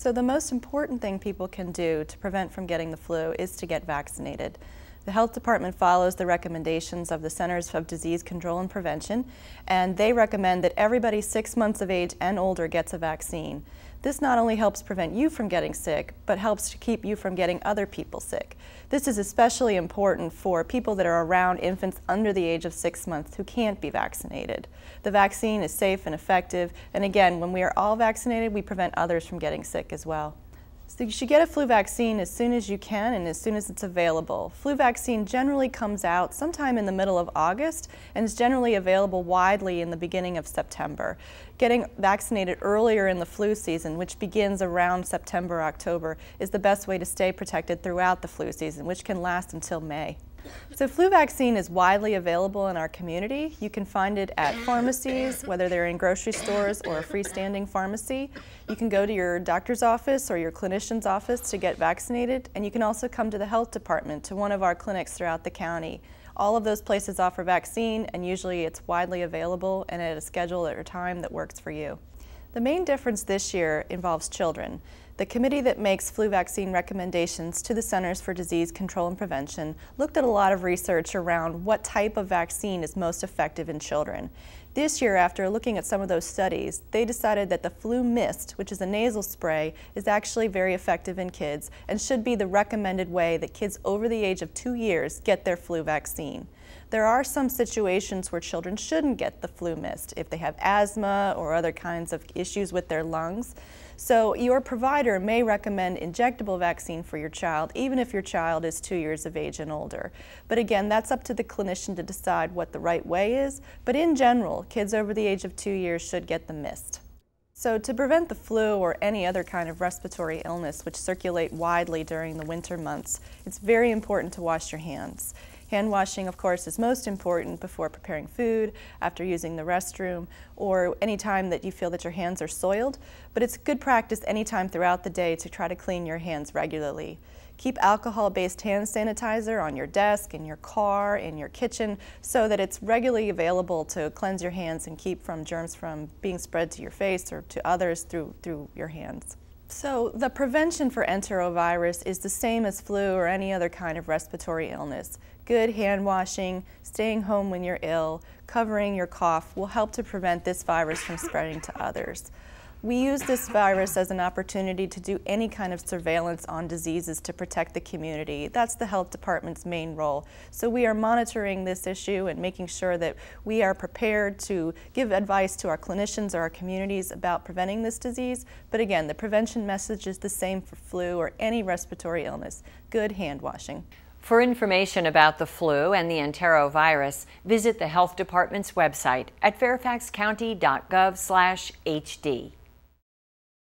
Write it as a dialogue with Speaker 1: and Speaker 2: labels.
Speaker 1: So the most important thing people can do to prevent from getting the flu is to get vaccinated. The health department follows the recommendations of the Centers of Disease Control and Prevention, and they recommend that everybody 6 months of age and older gets a vaccine. This not only helps prevent you from getting sick, but helps to keep you from getting other people sick. This is especially important for people that are around infants under the age of 6 months who can't be vaccinated. The vaccine is safe and effective, and again, when we are all vaccinated, we prevent others from getting sick as well. So you should get a flu vaccine as soon as you can and as soon as it's available. Flu vaccine generally comes out sometime in the middle of August and is generally available widely in the beginning of September. Getting vaccinated earlier in the flu season, which begins around September, October, is the best way to stay protected throughout the flu season, which can last until May. So flu vaccine is widely available in our community. You can find it at pharmacies, whether they're in grocery stores or a freestanding pharmacy. You can go to your doctor's office or your clinician's office to get vaccinated, and you can also come to the health department, to one of our clinics throughout the county. All of those places offer vaccine, and usually it's widely available and at a schedule or time that works for you. The main difference this year involves children. The committee that makes flu vaccine recommendations to the Centers for Disease Control and Prevention looked at a lot of research around what type of vaccine is most effective in children. This year, after looking at some of those studies, they decided that the flu mist, which is a nasal spray, is actually very effective in kids and should be the recommended way that kids over the age of 2 years get their flu vaccine. There are some situations where children shouldn't get the flu mist if they have asthma or other kinds of issues with their lungs. So your provider may recommend injectable vaccine for your child, even if your child is 2 years of age and older. But again, that's up to the clinician to decide what the right way is. But in general, kids over the age of 2 years should get the mist. So to prevent the flu or any other kind of respiratory illness which circulate widely during the winter months, it's very important to wash your hands. Hand washing, of course, is most important before preparing food, after using the restroom, or any time that you feel that your hands are soiled. But it's good practice anytime throughout the day to try to clean your hands regularly. Keep alcohol-based hand sanitizer on your desk, in your car, in your kitchen, so that it's regularly available to cleanse your hands and keep germs from being spread to your face or to others through your hands. So the prevention for enterovirus is the same as flu or any other kind of respiratory illness. Good hand washing, staying home when you're ill, covering your cough will help to prevent this virus from spreading to others. We use this virus as an opportunity to do any kind of surveillance on diseases to protect the community. That's the health department's main role. So we are monitoring this issue and making sure that we are prepared to give advice to our clinicians or our communities about preventing this disease. But again, the prevention message is the same for flu or any respiratory illness. Good hand washing.
Speaker 2: For information about the flu and the enterovirus, visit the health department's website at fairfaxcounty.gov/HD.